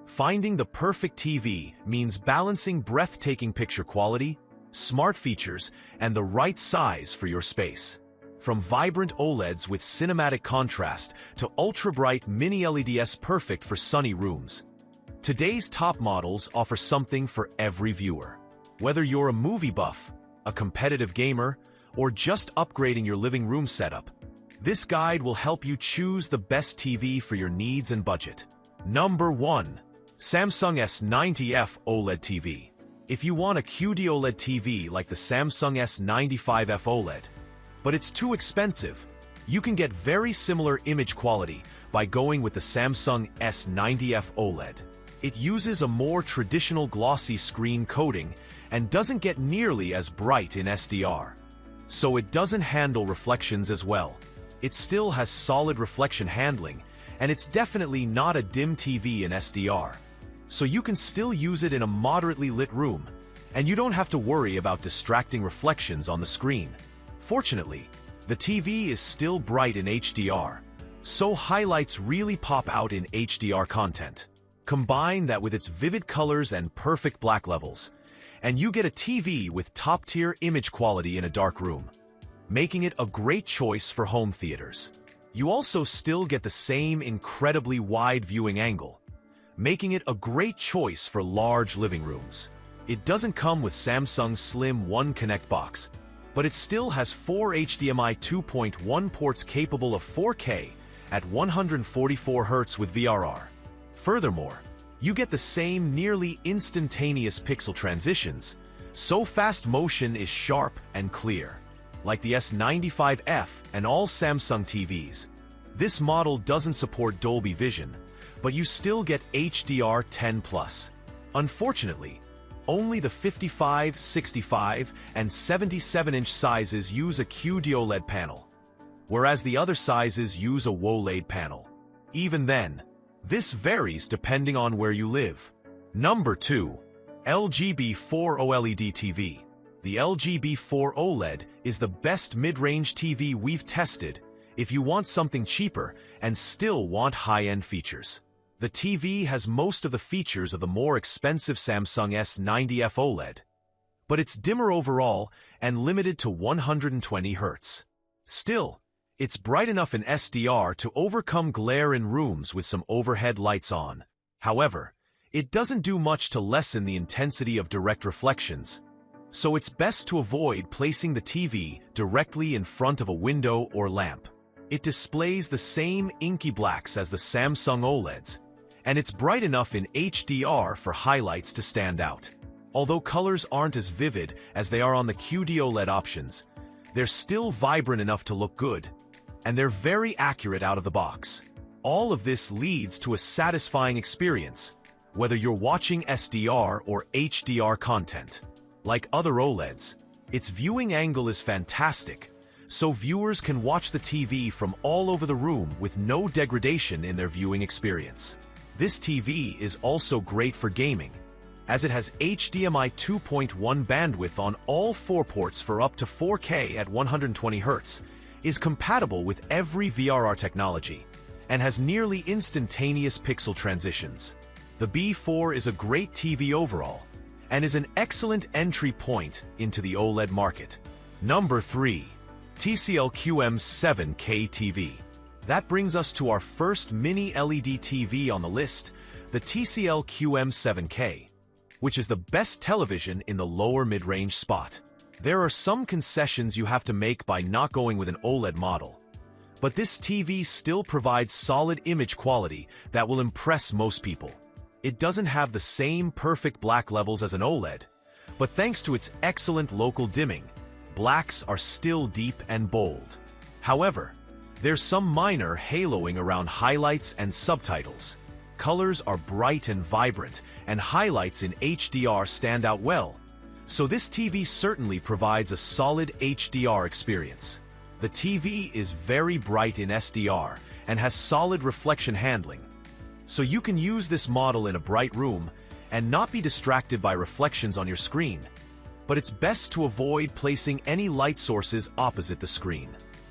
Finding the perfect TV means balancing breathtaking picture quality, smart features, and the right size for your space. From vibrant OLEDs with cinematic contrast to ultra-bright mini LEDs perfect for sunny rooms, today's top models offer something for every viewer. Whether you're a movie buff, a competitive gamer, or just upgrading your living room setup, this guide will help you choose the best TV for your needs and budget. Number 1. Samsung S90F OLED TV. If you want a QD-OLED TV like the Samsung S95F OLED, but it's too expensive, you can get very similar image quality by going with the Samsung S90F OLED. It uses a more traditional glossy screen coating and doesn't get nearly as bright in SDR, so it doesn't handle reflections as well. It still has solid reflection handling, and it's definitely not a dim TV in SDR, so you can still use it in a moderately lit room, and you don't have to worry about distracting reflections on the screen. Fortunately, the TV is still bright in HDR, so highlights really pop out in HDR content. Combine that with its vivid colors and perfect black levels, and you get a TV with top-tier image quality in a dark room, making it a great choice for home theaters. You also still get the same incredibly wide viewing angle, making it a great choice for large living rooms. It doesn't come with Samsung's slim One Connect box, but it still has 4 HDMI 2.1 ports capable of 4K at 144 Hz with VRR. Furthermore, you get the same nearly instantaneous pixel transitions, so fast motion is sharp and clear. Like the S95F and all Samsung TVs, this model doesn't support Dolby Vision, but you still get HDR 10+. Unfortunately, only the 55, 65, and 77-inch sizes use a QD-OLED panel, whereas the other sizes use a OLED panel. Even then, this varies depending on where you live. Number 2. LG-B4 OLED TV. The LG-B4 OLED is the best mid-range TV we've tested if you want something cheaper and still want high-end features. The TV has most of the features of the more expensive Samsung S90F OLED, but it's dimmer overall and limited to 120 Hz. Still, it's bright enough in SDR to overcome glare in rooms with some overhead lights on. However, it doesn't do much to lessen the intensity of direct reflections, so it's best to avoid placing the TV directly in front of a window or lamp. It displays the same inky blacks as the Samsung OLEDs, and it's bright enough in HDR for highlights to stand out. Although colors aren't as vivid as they are on the QD-OLED options, they're still vibrant enough to look good, and they're very accurate out of the box. All of this leads to a satisfying experience, whether you're watching SDR or HDR content. Like other OLEDs, its viewing angle is fantastic, so viewers can watch the TV from all over the room with no degradation in their viewing experience. This TV is also great for gaming, as it has HDMI 2.1 bandwidth on all 4 ports for up to 4K at 120 Hz, is compatible with every VRR technology, and has nearly instantaneous pixel transitions. The B4 is a great TV overall, and is an excellent entry point into the OLED market. Number 3. TCL QM7K TV. That brings us to our first mini LED TV on the list, the TCL QM7K, which is the best television in the lower mid-range spot. There are some concessions you have to make by not going with an OLED model, but this TV still provides solid image quality that will impress most people. It doesn't have the same perfect black levels as an OLED, but thanks to its excellent local dimming, blacks are still deep and bold. However, there's some minor haloing around highlights and subtitles. Colors are bright and vibrant, and highlights in HDR stand out well, so this TV certainly provides a solid HDR experience. The TV is very bright in SDR and has solid reflection handling, so you can use this model in a bright room and not be distracted by reflections on your screen, but it's best to avoid placing any light sources opposite the screen.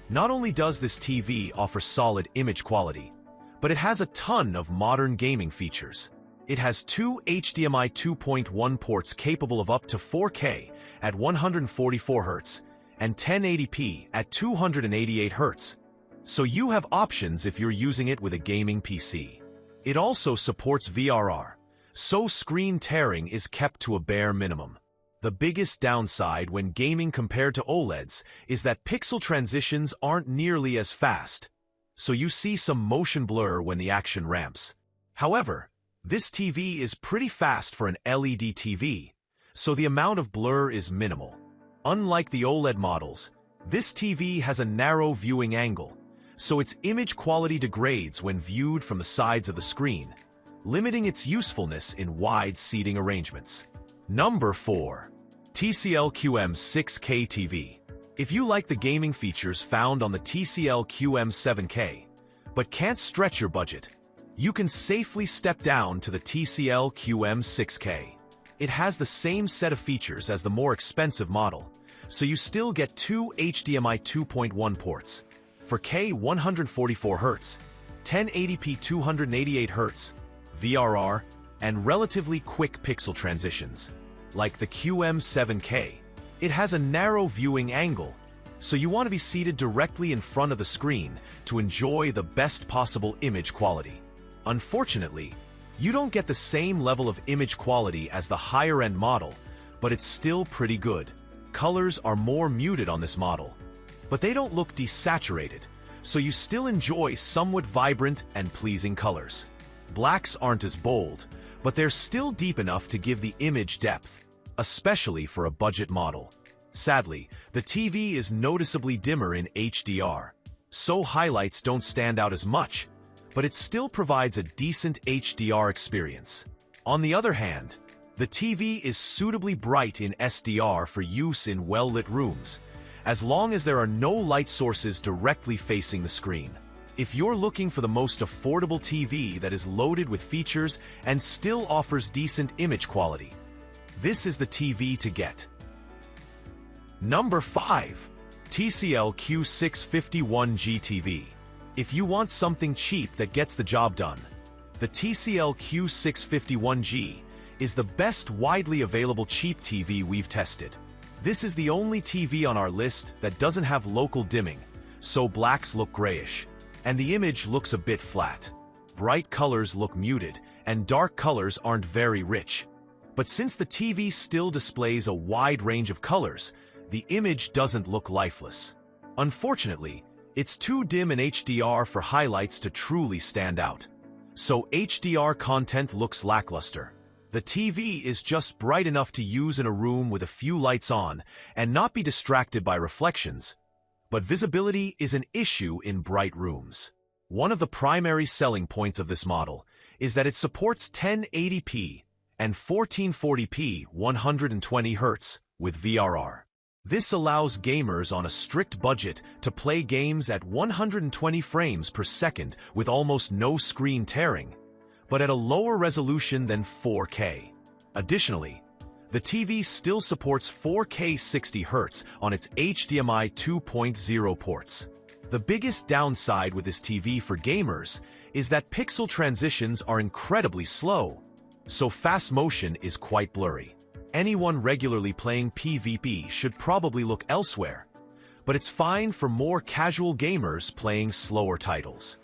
Not only does this TV offer solid image quality, but it has a ton of modern gaming features. It has two HDMI 2.1 ports capable of up to 4K at 144 Hz and 1080p at 288 Hz. So you have options if you're using it with a gaming PC. It also supports VRR, so screen tearing is kept to a bare minimum. The biggest downside when gaming compared to OLEDs is that pixel transitions aren't nearly as fast, so you see some motion blur when the action ramps. However, this TV is pretty fast for an LED TV, so the amount of blur is minimal. Unlike the OLED models, this TV has a narrow viewing angle, so its image quality degrades when viewed from the sides of the screen, limiting its usefulness in wide seating arrangements. Number 4. TCL QM6K TV. If you like the gaming features found on the TCL QM7K, but can't stretch your budget, you can safely step down to the TCL QM6K. It has the same set of features as the more expensive model, so you still get two HDMI 2.1 ports for K 144 Hz, 1080p 288 Hz, VRR, and relatively quick pixel transitions. Like the QM7K, it has a narrow viewing angle, so you want to be seated directly in front of the screen to enjoy the best possible image quality. Unfortunately, you don't get the same level of image quality as the higher-end model, but it's still pretty good. Colors are more muted on this model, but they don't look desaturated, so you still enjoy somewhat vibrant and pleasing colors. Blacks aren't as bold, but they're still deep enough to give the image depth, especially for a budget model. Sadly, the TV is noticeably dimmer in HDR, so highlights don't stand out as much, but it still provides a decent HDR experience. On the other hand, the TV is suitably bright in SDR for use in well-lit rooms, as long as there are no light sources directly facing the screen. If you're looking for the most affordable TV that is loaded with features and still offers decent image quality, this is the TV to get. Number 5. TCL Q651G TV. If you want something cheap that gets the job done, the TCL Q651G is the best widely available cheap TV we've tested. This is the only TV on our list that doesn't have local dimming, so blacks look grayish, and the image looks a bit flat. Bright colors look muted, and dark colors aren't very rich. But since the TV still displays a wide range of colors, the image doesn't look lifeless. Unfortunately, it's too dim in HDR for highlights to truly stand out. So HDR content looks lackluster. The TV is just bright enough to use in a room with a few lights on and not be distracted by reflections, but visibility is an issue in bright rooms. One of the primary selling points of this model is that it supports 1080p and 1440p 120 Hz with VRR. This allows gamers on a strict budget to play games at 120 frames per second with almost no screen tearing, but at a lower resolution than 4K. Additionally, the TV still supports 4K 60 Hz on its HDMI 2.0 ports. The biggest downside with this TV for gamers is that pixel transitions are incredibly slow, so fast motion is quite blurry. Anyone regularly playing PvP should probably look elsewhere, but it's fine for more casual gamers playing slower titles.